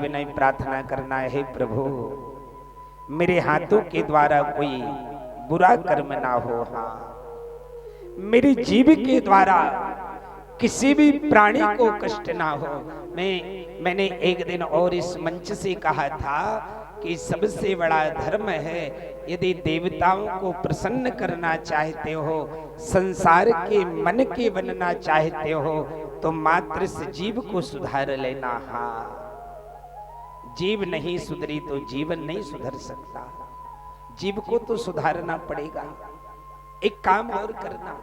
विनय प्रार्थना करना है, प्रभु मेरे हाथों के द्वारा कोई बुरा कर्म ना हो। हाँ, मेरी जीभ के द्वारा किसी भी प्राणी को कष्ट ना हो। मैंने एक दिन और इस मंच से कहा था कि सबसे बड़ा धर्म है, यदि देवताओं को प्रसन्न करना चाहते हो, संसार के मन के बनना चाहते हो, तो मात्र इस जीव को सुधार लेना। हाँ, जीव नहीं सुधरी तो जीवन नहीं सुधर सकता। जीव को तो सुधारना पड़ेगा। एक काम और करना,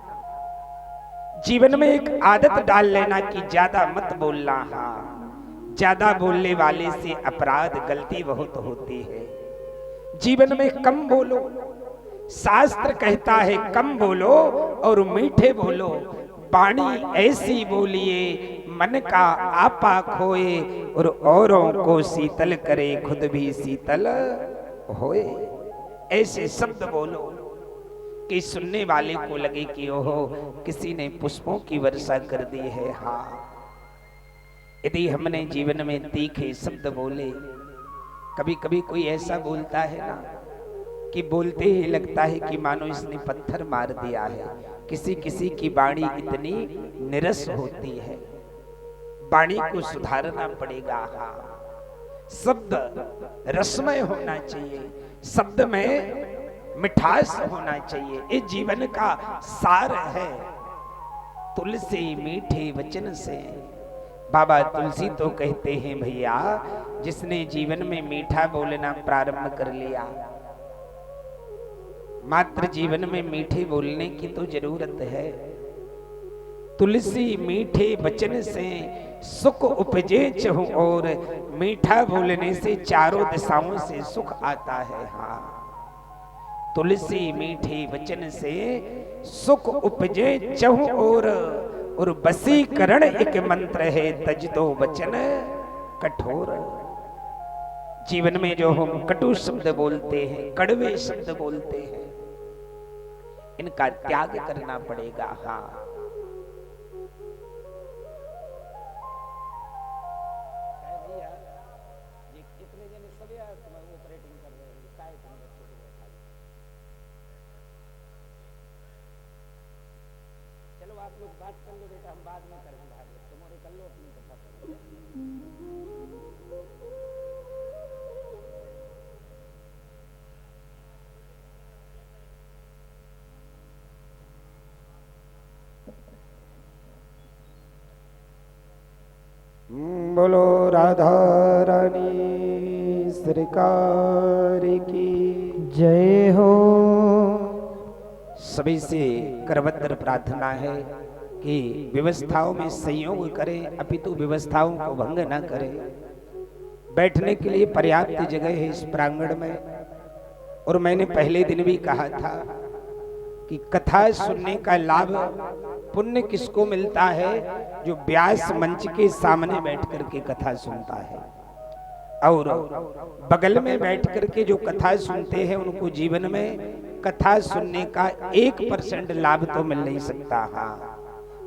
जीवन में एक आदत डाल लेना कि ज्यादा मत बोलना। हाँ, ज्यादा बोलने वाले से अपराध गलती बहुत होती है। जीवन में कम बोलो। शास्त्र कहता है कम बोलो और मीठे बोलो। वाणी ऐसी बोलिए मन का आपा खोए, और औरों को शीतल करे खुद भी शीतल होए। ऐसे शब्द बोलो कि सुनने वाले को लगे कि ओहो, किसी ने पुष्पों की वर्षा कर दी है। हाँ, यदि हमने जीवन में तीखे शब्द बोले, कभी कभी कोई ऐसा बोलता है ना कि बोलते ही लगता है कि मानो इसने पत्थर मार दिया है। किसी किसी की वाणी इतनी निरस होती है। वाणी को सुधारना पड़ेगा। हाँ, शब्द रसमय होना चाहिए, शब्द में मिठास होना चाहिए। ये जीवन का सार है। तुलसी मीठे वचन से, बाबा तुलसी तो कहते हैं भैया, जिसने जीवन में मीठा बोलना प्रारंभ कर लिया, मात्र जीवन में मीठे बोलने की तो जरूरत है। तुलसी मीठे वचन से सुख उपजे चहु और, मीठा बोलने से चारों दिशाओं से सुख आता है। हाँ, तुलसी मीठे वचन से सुख उपजे चहु और वसीकरण एक मंत्र है, तज दो वचन कठोर। जीवन में जो हम कटु शब्द बोलते हैं, कड़वे शब्द बोलते हैं, इनका त्याग करना पड़ेगा। हाँ, आप लोग बात कर लो बेटा, हम बाद में करेंगे। तुम्हारे कर लो अपनी कथा करो। बोलो राधा रानी सरकार की जय हो। सभी से करवत्र प्रार्थना है कि व्यवस्थाओं में संयोग करें, अपितु व्यवस्थाओं को भंग न करें। बैठने के लिए पर्याप्त जगह है इस प्रांगण में। और मैंने पहले दिन भी कहा था कि कथा सुनने का लाभ पुण्य किसको मिलता है, जो व्यास मंच के सामने बैठ करके कथा सुनता है, और बगल में बैठ करके जो कथा सुनते हैं उनको जीवन में कथा सुनने का 1% लाभ तो मिल नहीं सकता। हाँ,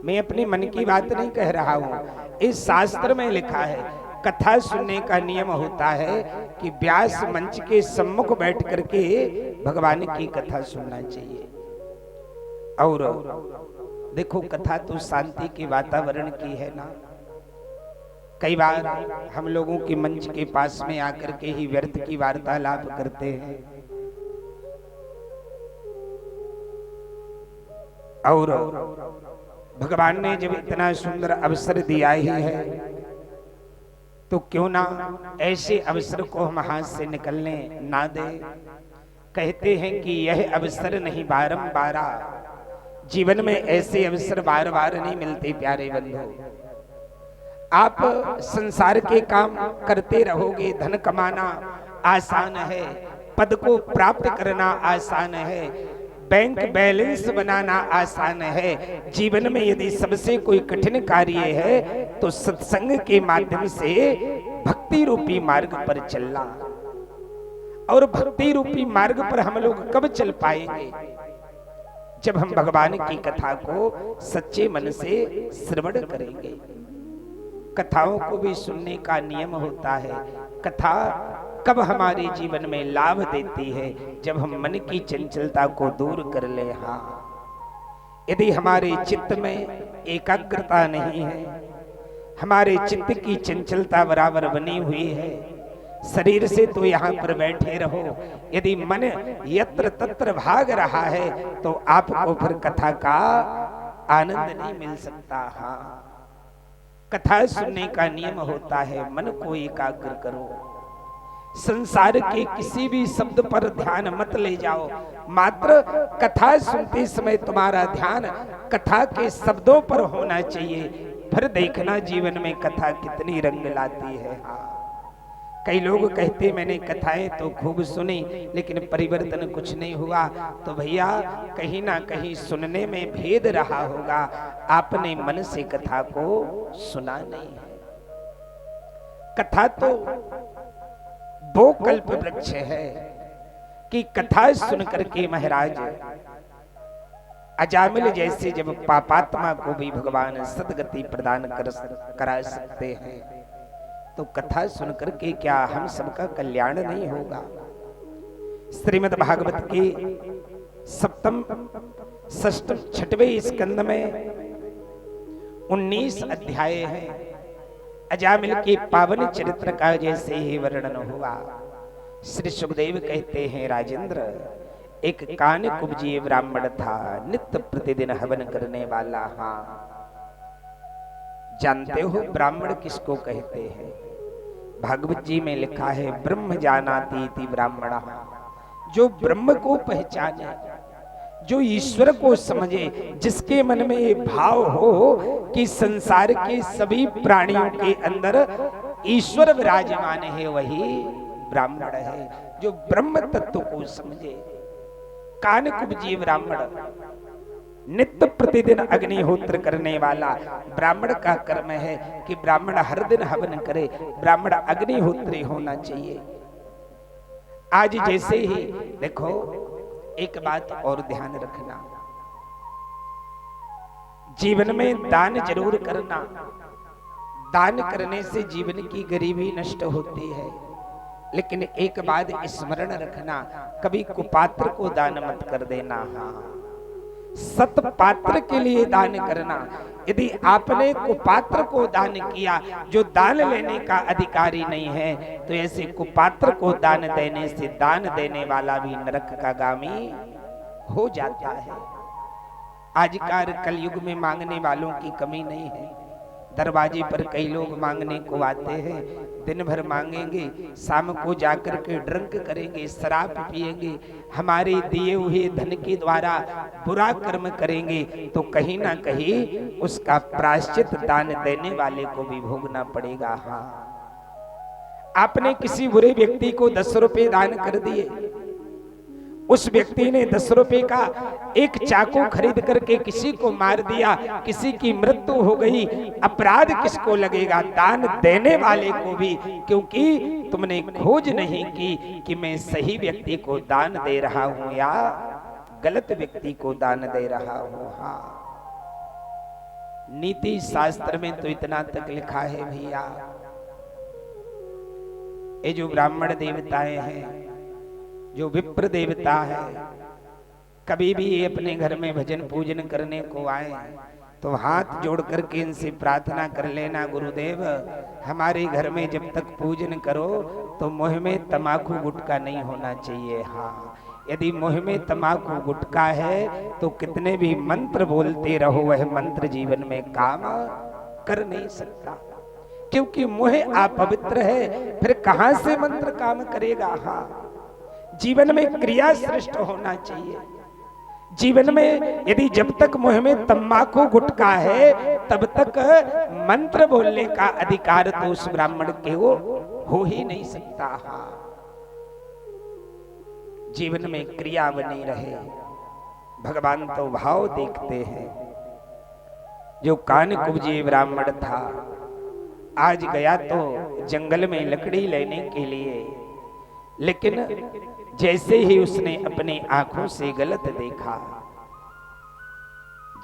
मैं अपनी मन की बात नहीं कह रहा हूं, इस शास्त्र में लिखा है। कथा सुनने का नियम होता है कि व्यास मंच के सम्मुख बैठ करके भगवान की कथा सुनना चाहिए। और देखो, कथा तो शांति के वातावरण की है ना। कई बार हम लोगों के मंच के पास में आकर के ही व्यर्थ की वार्तालाप करते हैं, और भगवान ने जब इतना सुंदर अवसर दिया ही है, तो क्यों ना ऐसे अवसर को हम हाथ से निकलने ना दे। कहते हैं कि यह अवसर नहीं बारंबार, जीवन में ऐसे अवसर बार बार नहीं मिलते। प्यारे बंधु, आप संसार के काम करते रहोगे, धन कमाना आसान है, पद को प्राप्त करना आसान है, बैंक बैलेंस बनाना आसान है। जीवन में यदि सबसे कोई कठिन कार्य है तो सत्संग के माध्यम से भक्ति रूपी मार्ग पर चलना। और भक्ति रूपी मार्ग पर हम लोग कब चल पाएंगे? जब हम भगवान की कथा को सच्चे मन से श्रवण करेंगे। कथाओं को भी सुनने का नियम होता है। कथा कब हमारे जीवन में लाभ देती है? जब हम मन की चंचलता को दूर कर ले। हाँ, यदि हमारे चित्त में एकाग्रता नहीं है, हमारे चित्त की चंचलता बराबर बनी हुई है, शरीर से तो यहाँ पर बैठे रहो, यदि मन यत्र तत्र भाग रहा है तो आपको फिर कथा का आनंद नहीं मिल सकता। हाँ, कथा सुनने का नियम होता है, मन को एकाग्र करो, संसार के किसी भी शब्द पर ध्यान मत ले जाओ, मात्र कथा सुनते समय तुम्हारा ध्यान कथा के शब्दों पर होना चाहिए। फिर देखना जीवन में कथा कितनी रंग लाती है। हाँ, कई लोग कहते मैंने कथाएं तो खूब सुनी लेकिन परिवर्तन कुछ नहीं हुआ, तो भैया कहीं ना कहीं सुनने में भेद रहा होगा, आपने मन से कथा को सुना नहीं है। कथा तो वो कल्प वृक्ष है कि कथा सुन करके महाराज अजामिल जैसे जब पापात्मा को भी भगवान सदगति प्रदान करा सकते हैं, तो कथा सुन करके क्या हम सबका कल्याण नहीं होगा? श्रीमद् भागवत के सप्तम षष्ठ छठवें स्कंद में 19 अध्याय हैं। अजामिल के पावन चरित्र का जैसे ही वर्णन हुआ, श्री सुखदेव कहते हैं, राजेंद्र, एक कान कुब्जीय ब्राह्मण था, नित्य प्रतिदिन हवन करने वाला। हाँ, जानते हो ब्राह्मण किसको कहते हैं? भागवत जी में लिखा है, ब्रह्म जानाति इति ब्राह्मण, जो ब्रह्म को पहचाने, जो ईश्वर को समझे, जिसके मन में ये भाव हो कि संसार के सभी प्राणियों के अंदर ईश्वर विराजमान है, वही ब्राह्मण है। जो ब्रह्म तत्व को समझे, कान कुब्जीय ब्राह्मण, नित्य प्रतिदिन अग्निहोत्र करने वाला ब्राह्मण का कर्म है कि ब्राह्मण हर दिन हवन करे, ब्राह्मण अग्निहोत्री होना चाहिए। आज जैसे ही देखो, एक बात और ध्यान रखना, जीवन में दान जरूर करना, दान करने से जीवन की गरीबी नष्ट होती है, लेकिन एक बात स्मरण रखना, कभी कुपात्र को दान मत कर देना। हाँ, सत पात्र के लिए दान करना। यदि आपने कुपात्र को दान किया जो दान लेने का अधिकारी नहीं है, तो ऐसे कुपात्र को दान देने से दान देने वाला भी नरक का गामी हो जाता है। आजकल कलयुग में मांगने वालों की कमी नहीं है। दरवाजे पर कई लोग मांगने को आते हैं, दिन भर मांगेंगे, शाम को जाकर के ड्रंक करेंगे, शराब पिएंगे, हमारे दिए हुए धन के द्वारा बुरा कर्म करेंगे, तो कहीं ना कहीं उसका प्रायश्चित दान देने वाले को भी भोगना पड़ेगा। हाँ, आपने किसी बुरे व्यक्ति को 10 रुपए दान कर दिए, उस व्यक्ति ने 10 रुपए का एक चाकू खरीद करके किसी को मार दिया, किसी की मृत्यु हो गई, अपराध किसको लगेगा? दान देने वाले को भी, क्योंकि तुमने खोज नहीं की कि मैं सही व्यक्ति को दान दे रहा हूं या गलत व्यक्ति को दान दे रहा हूं। हाँ, नीति शास्त्र में तो इतना तक लिखा है भैया, ये जो ब्राह्मण देवताएं हैं, जो विप्र देवता है, कभी भी ये अपने घर में भजन पूजन करने को आए तो हाथ जोड़ करके इनसे प्रार्थना कर लेना, गुरुदेव हमारे घर में जब तक पूजन करो तो मुंह में तमाकू गुटखा नहीं होना चाहिए। हाँ, यदि मुंह में तमाकू गुटखा है तो कितने भी मंत्र बोलते रहो, वह मंत्र जीवन में काम कर नहीं सकता, क्योंकि मुंह अपवित्र है, फिर कहां से मंत्र काम करेगा। हाँ, जीवन में क्रिया श्रेष्ठ होना चाहिए। जीवन में यदि जब तक मुंह में तंबाकू गुटखा है तब तक मंत्र बोलने का अधिकार तो उस ब्राह्मण के वो हो ही नहीं सकता। हाँ, जीवन में क्रिया बनी रहे, भगवान तो भाव देखते हैं। जो कान कुब्जीय ब्राह्मण था, आज गया तो जंगल में लकड़ी लेने के लिए, लेकिन जैसे ही उसने अपनी आंखों से गलत देखा,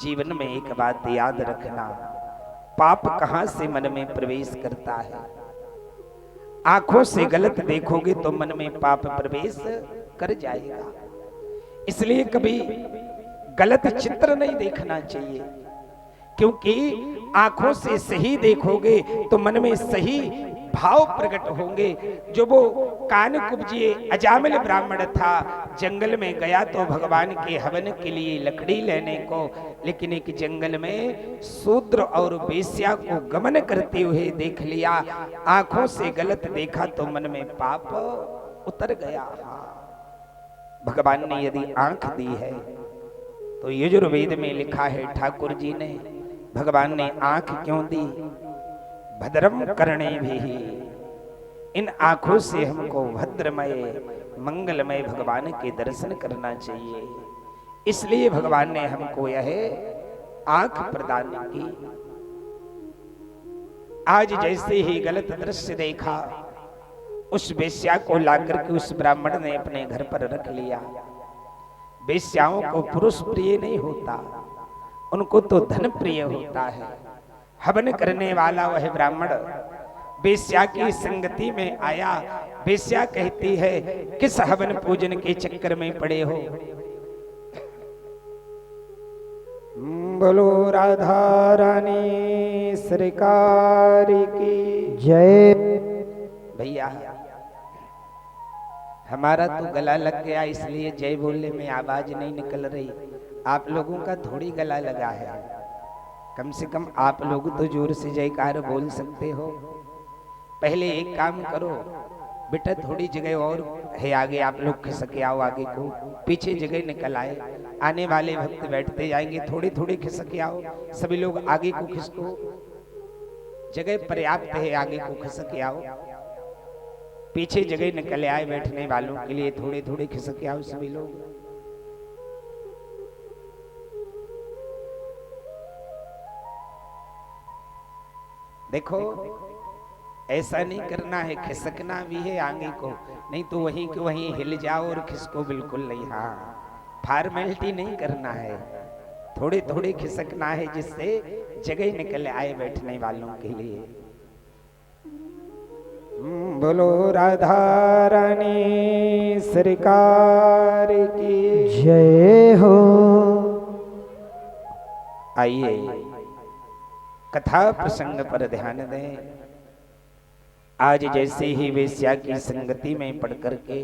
जीवन में एक बात याद रखना, पाप कहां से मन में प्रवेश करता है। आंखों से गलत देखोगे तो मन में पाप प्रवेश कर जाएगा। इसलिए कभी गलत चित्र नहीं देखना चाहिए, क्योंकि आंखों से सही देखोगे तो मन में सही भाव प्रकट होंगे। जो वो कान कुब्जिए अजामिल ब्राह्मण था, जंगल में गया तो भगवान के हवन के लिए लकड़ी लेने को, लेकिन एक जंगल में शूद्र और वेश्या को गमन करते हुए देख लिया। आंखों से गलत देखा तो मन में पाप उतर गया। भगवान ने यदि आंख दी है तो यजुर्वेद में लिखा है, ठाकुर जी ने, भगवान ने आंख क्यों दी? भद्रम करणे भी, इन आंखों से हमको भद्रमय मंगलमय भगवान के दर्शन करना चाहिए। इसलिए भगवान ने हमको यह आंख प्रदान की। आज जैसे ही गलत दृश्य देखा, उस वेश्या को लाकर के उस ब्राह्मण ने अपने घर पर रख लिया। वेश्याओं को पुरुष प्रिय नहीं होता, उनको तो धन प्रिय होता है। हवन करने वाला वह ब्राह्मण वेश्या की संगति में आया। वेश्या कहती है, किस हवन पूजन के चक्कर में पड़े हो? बोलो राधा रानी सरकार की जय। भैया हमारा तो गला लग गया, इसलिए जय बोलने में आवाज नहीं निकल रही। आप लोगों का थोड़ी गला लगा है, कम से कम आप लोग तो जोर से जयकार बोल सकते हो। पहले एक काम करो बेटा, थोड़ी जगह और है आगे, आप लोग खिसके आओ आगे को, पीछे जगह निकल आए, आने वाले भक्त बैठते जाएंगे, थोड़ी थोड़ी खिसके आओ। सभी लोग आगे को खिसको, जगह पर्याप्त है, आगे को खिसके आओ। पीछे जगह निकल आए बैठने वालों के लिए, थोड़े थोड़े खिसके आओ सभी लोग। देखो ऐसा नहीं करना है, खिसकना भी है आगे को, नहीं तो वहीं के वहीं हिल जाओ और खिसको बिल्कुल नहीं। हाँ, फॉर्मेलिटी नहीं करना है, थोड़े थोड़े खिसकना है, जिससे जगह निकल आए बैठने वालों के लिए। बोलो राधा रानी सरकार की जय हो। आइए कथा प्रसंग पर ध्यान दें। आज जैसे ही वेश्या की संगति में पढ़ करके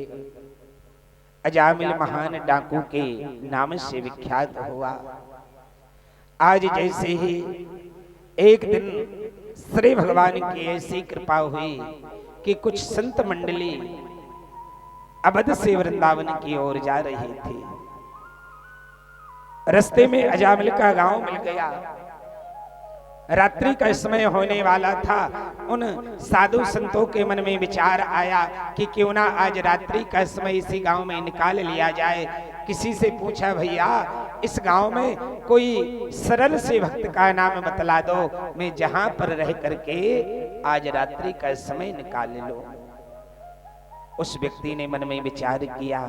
अजामिल महान डाकू के नाम से विख्यात हुआ। आज जैसे ही एक दिन श्री भगवान की ऐसी कृपा हुई कि कुछ संत मंडली अवध से वृंदावन की ओर जा रही थी। रास्ते में अजामिल का गांव मिल गया। रात्रि का समय होने वाला था। उन साधु संतों के मन में विचार आया कि क्यों ना आज रात्रि का समय इसी गांव में निकाल लिया जाए। किसी से पूछा, भैया इस गांव में कोई सरल से भक्त का नाम बतला दो, मैं जहां पर रह करके आज रात्रि का समय निकाल लो। उस व्यक्ति ने मन में विचार किया,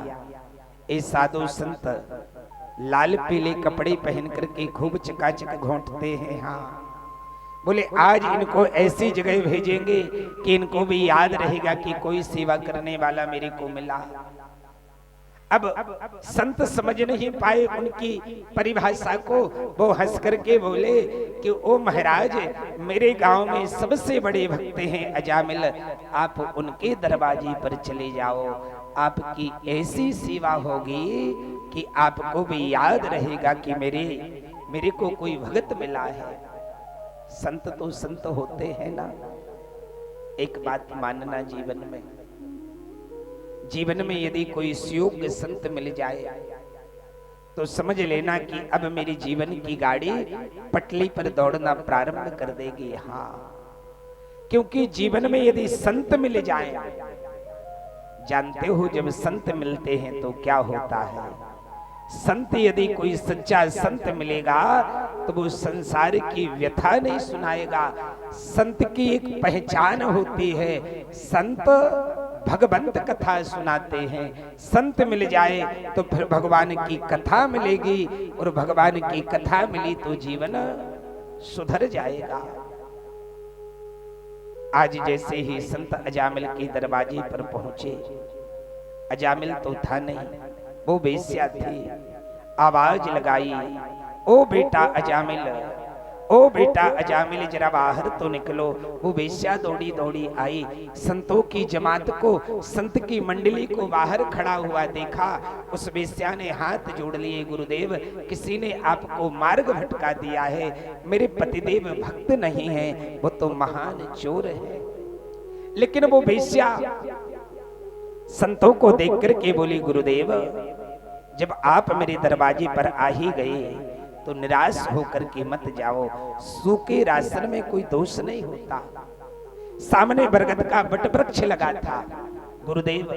ये साधु संत लाल पीले कपड़े पहन करके खूब चकाचक घोंटते हैं। हाँ, बोले आज इनको ऐसी जगह भेजेंगे कि इनको भी याद रहेगा कि कोई सेवा करने वाला मेरे को मिला। अब संत समझ नहीं पाए उनकी परिभाषा को। वो हंस करके बोले कि ओ महाराज, मेरे गांव में सबसे बड़े भक्त हैं अजामिल, आप उनके दरवाजे पर चले जाओ, आपकी ऐसी सेवा होगी कि आपको भी याद रहेगा कि मेरे को कोई भगत मिला है। संत तो संत होते हैं ना। एक बात मानना, जीवन में यदि कोई योग्य संत मिल जाए तो समझ लेना कि अब मेरी जीवन की गाड़ी पटली पर दौड़ना प्रारंभ कर देगी। हाँ, क्योंकि जीवन में यदि संत मिल जाए, जानते हो जब संत मिलते हैं तो क्या होता है। संत यदि कोई सच्चा संत मिलेगा तो वो संसार की व्यथा नहीं सुनाएगा। संत की एक पहचान होती है, संत भगवंत कथा सुनाते हैं। संत मिल जाए तो फिर भगवान की कथा मिलेगी, और भगवान की कथा मिली तो जीवन सुधर जाएगा। आज जैसे ही संत अजामिल के दरवाजे पर पहुंचे, अजामिल तो था नहीं, वो वेश्या थी। आवाज लगाई, ओ बेटा अजामिल, ओ बेटा अजामिल, जरा बाहर तो निकलो। वो वेश्या दौड़ी दौड़ी आई, संतों की जमात को, संत की मंडली को बाहर खड़ा हुआ देखा। उस वेश्या ने हाथ जोड़ लिए, गुरुदेव किसी ने आपको मार्ग भटका दिया है, मेरे पतिदेव भक्त नहीं है, वो तो महान चोर है। लेकिन वो वेश्या संतों को देख करके बोली, गुरुदेव जब आप मेरे दरवाजे पर आ ही गए तो निराश होकर के मत जाओ, सूखे राशन में कोई दोष नहीं होता। सामने बरगद का वट वृक्ष लगा था, गुरुदेव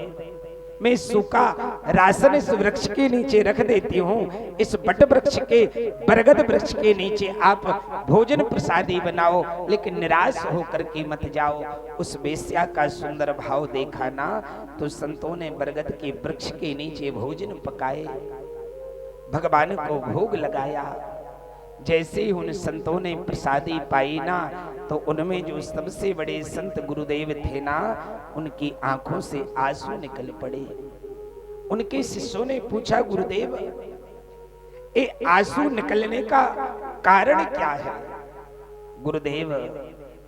मैं सूखा राशन इस वृक्ष के नीचे रख देती हूँ, इस वट वृक्ष के, बरगद वृक्ष के नीचे आप भोजन प्रसादी बनाओ, लेकिन निराश होकर के मत जाओ। उस वेश्या का सुंदर भाव देखा ना, तो संतों ने बरगद के वृक्ष के नीचे भोजन पकाए, भगवान को भोग लगाया। जैसे ही उन संतों ने प्रसादी पाई ना, तो उनमें जो सबसे बड़े संत गुरुदेव थे ना, उनकी आंखों से आंसू निकल पड़े। उनके शिष्यों ने पूछा, गुरुदेव ये आंसू निकलने का कारण क्या है? गुरुदेव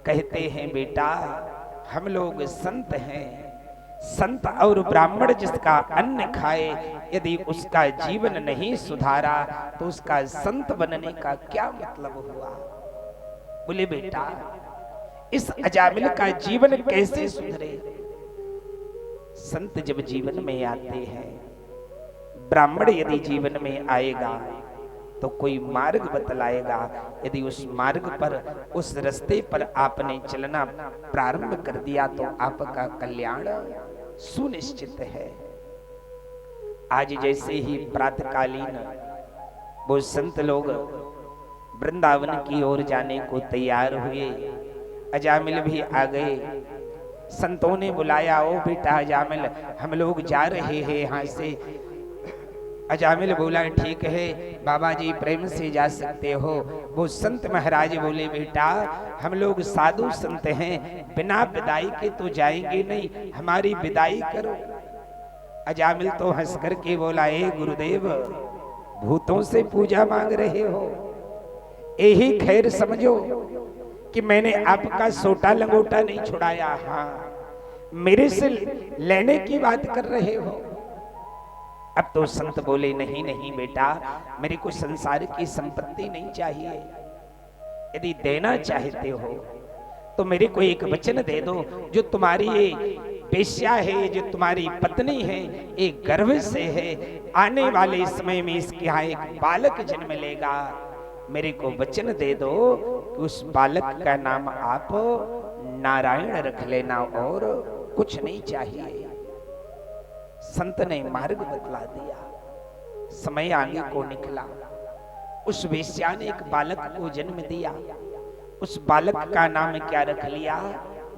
कहते हैं, बेटा हम लोग संत हैं, संत और ब्राह्मण जिसका अन्न खाए, यदि उसका जीवन नहीं सुधारा तो उसका संत बनने का क्या मतलब हुआ? बोले बेटा इस अजामिल का जीवन कैसे सुधरे? संत जब जीवन में आते हैं, ब्राह्मण यदि जीवन में आएगा तो कोई मार्ग बतलाएगा, यदि उस मार्ग पर, उस रास्ते पर आपने चलना प्रारंभ कर दिया तो आपका कल्याण सुनिश्चित है। आज जैसे ही प्रातःकालीन वो संत लोग वृंदावन की ओर जाने को तैयार हुए, अजामिल भी आ गए। संतों ने बुलाया, ओ बेटा अजामिल हम लोग जा रहे हैं यहाँ से। अजामिल बोला, ठीक है बाबा जी प्रेम से जा सकते हो। वो संत महाराज बोले, बेटा हम लोग साधु संत हैं, बिना विदाई के तो जाएंगे नहीं, हमारी विदाई करो। अजामिल तो हंस करके बोला, ए गुरुदेव भूतों से पूजा मांग रहे हो? यही खैर समझो कि मैंने आपका सोटा लंगोटा नहीं छुड़ाया, हाँ मेरे से लेने की बात कर रहे हो। अब तो संत बोले, नहीं नहीं बेटा मेरे को संसार की संपत्ति नहीं चाहिए, यदि देना चाहते हो तो मेरे को एक वचन दे दो, जो तुम्हारी ये वेश्या है, जो तुम्हारी पत्नी है, एक गर्भ से है, आने वाले समय में इसके यहाँ एक बालक जन्म लेगा, मेरे को वचन दे दो कि उस बालक का नाम आप नारायण रख लेना और कुछ नहीं चाहिए। संत ने मार्ग बतला दिया, समय आगे को निकला, उस वेश्या ने एक बालक को जन्म दिया। उस बालक का नाम क्या रख लिया?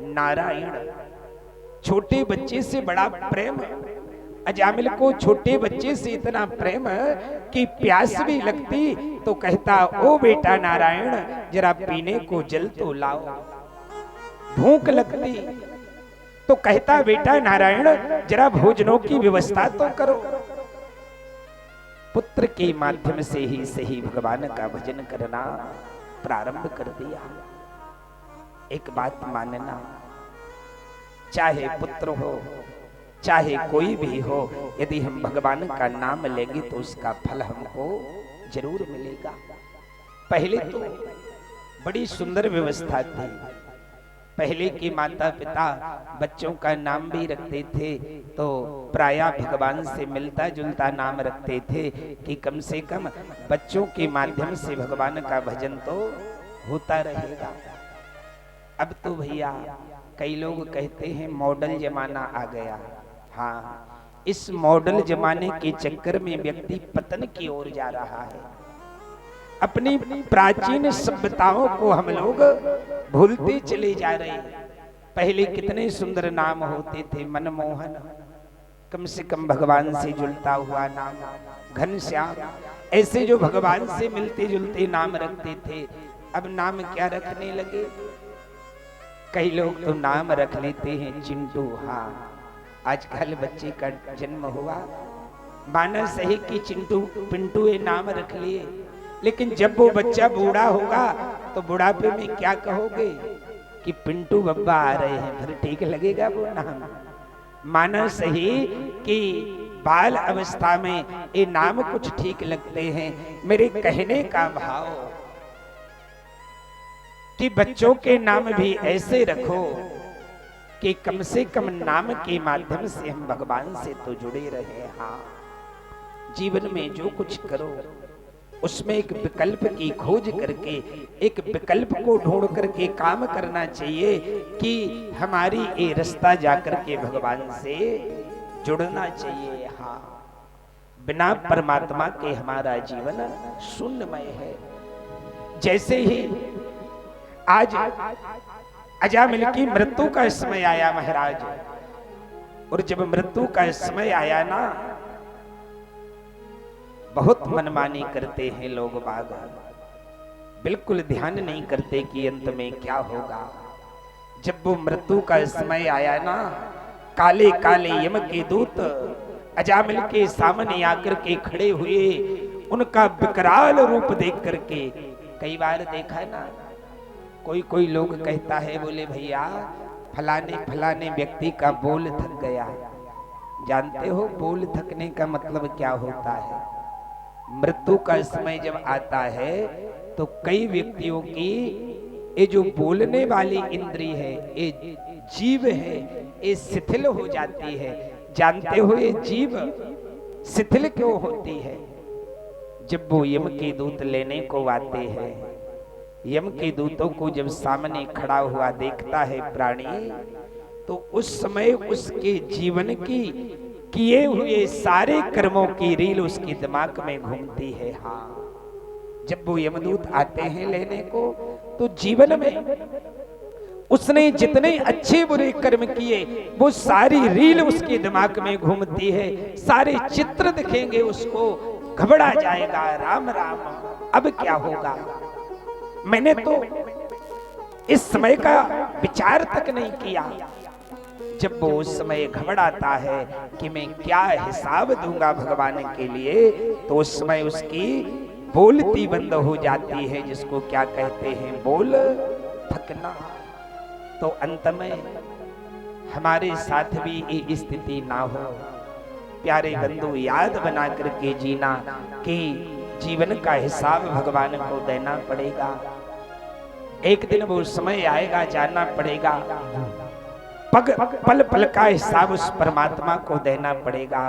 नारायण। छोटे बच्चे से बड़ा प्रेम, अजामिल को छोटे बच्चे से इतना प्रेम कि प्यास भी लगती तो कहता, ओ बेटा नारायण जरा पीने को जल तो लाओ। भूख लगती तो कहता, बेटा नारायण जरा भोजनों की व्यवस्था तो करो। पुत्र के माध्यम से ही सही भगवान का भजन करना प्रारंभ कर दिया। एक बात मानना, चाहे पुत्र हो चाहे कोई भी हो, यदि हम भगवान का नाम लेंगे तो उसका फल हमको जरूर मिलेगा। पहले तो बड़ी सुंदर व्यवस्था थी, पहले के माता पिता बच्चों का नाम भी रखते थे तो प्रायः भगवान से मिलता जुलता नाम रखते थे कि कम से कम बच्चों के माध्यम से भगवान का भजन तो होता रहेगा। अब तो भैया कई लोग कहते हैं मॉडल जमाना आ गया। हाँ, इस मॉडल जमाने के चक्कर में व्यक्ति पतन की ओर जा रहा है। अपनी प्राचीन सभ्यताओं को हम लोग भूलते चले जा रहे हैं। पहले कितने सुंदर नाम होते थे, मनमोहन, कम से कम भगवान से जुड़ता हुआ नाम, घनश्याम, ऐसे जो भगवान से मिलते जुलते नाम रखते थे। अब नाम क्या रखने लगे? कई लोग तो नाम रख लेते हैं चिंटू। हाँ, आजकल बच्चे का जन्म हुआ, माना सही कि चिंटू पिंटू ये नाम रख लिए, लेकिन जब वो बच्चा बूढ़ा होगा तो बुढ़ापे में क्या कहोगे कि पिंटू बब्बा आ रहे हैं, फिर ठीक लगेगा वो नाम? माना सही कि बाल अवस्था में ये नाम कुछ ठीक लगते हैं। मेरे कहने का भाव कि बच्चों के नाम भी ऐसे रखो कि कम से कम नाम के माध्यम से हम भगवान से तो जुड़े रहे। हाँ, जीवन में जो कुछ करो उसमें एक विकल्प की खोज करके, एक विकल्प को ढूंढ करके काम करना चाहिए कि हमारी ये रास्ता जाकर के भगवान से जुड़ना चाहिए। हाँ, बिना परमात्मा के हमारा जीवन शून्यमय है। जैसे ही आज अजामिल की मृत्यु का समय आया महाराज, और जब मृत्यु का समय आया ना, बहुत मनमानी करते हैं लोग बाग, बिल्कुल ध्यान नहीं करते कि अंत में क्या होगा। जब वो मृत्यु का समय आया ना, काले काले यम के दूत अजामिल के सामने आकर के खड़े हुए, उनका विकराल रूप देख करके, कई बार देखा है ना, कोई कोई लोग कहता है, बोले भैया फलाने फलाने व्यक्ति का बोल थक गया। जानते हो बोल थकने का मतलब क्या होता है? मृत्यु का समय जब आता है तो कई व्यक्तियों की ये जो बोलने वाली इंद्री है, ये जीव है, ये शिथिल हो जाती है। जानते हो ये जीव शिथिल क्यों होती है? जब वो यम के दूत लेने को आते हैं, यम के दूतों को जब सामने खड़ा हुआ देखता है प्राणी, तो उस समय उसके जीवन की किए हुए सारे कर्मों की रील उसके दिमाग में घूमती है। हाँ, जब वो यमदूत आते हैं लेने को, तो जीवन में उसने जितने अच्छे बुरे कर्म किए वो सारी रील उसके दिमाग में घूमती है। सारे चित्र दिखेंगे उसको, घबरा जाएगा, राम राम अब क्या होगा। मैंने तो इस समय का विचार तक नहीं किया। जब वो उस समय घबराता है कि मैं क्या हिसाब दूंगा भगवान के लिए, तो उस समय उसकी बोलती बंद हो जाती है, जिसको क्या कहते हैं, बोल थकना। तो अंत में हमारे साथ भी ये स्थिति ना हो। प्यारे बंधु, याद बना करके जीना कि जीवन का हिसाब भगवान को देना पड़ेगा। एक दिन वो समय आएगा, जाना पड़ेगा, पल पल का हिसाब उस परमात्मा को देना पड़ेगा।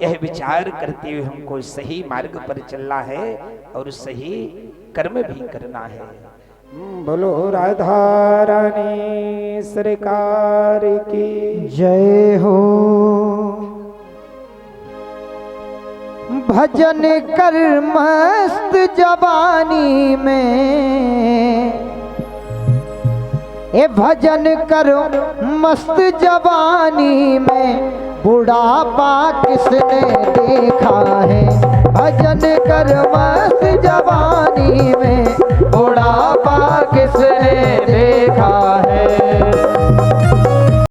यह विचार करते हुए हमको सही मार्ग पर चलना है और सही कर्म भी करना है। बोलो राधा रानी सरकार की जय हो। भजन कर मस्त जवानी में, ए भजन करो मस्त जवानी में, बुढ़ापा किसने देखा है। भजन कर मस्त जवानी में,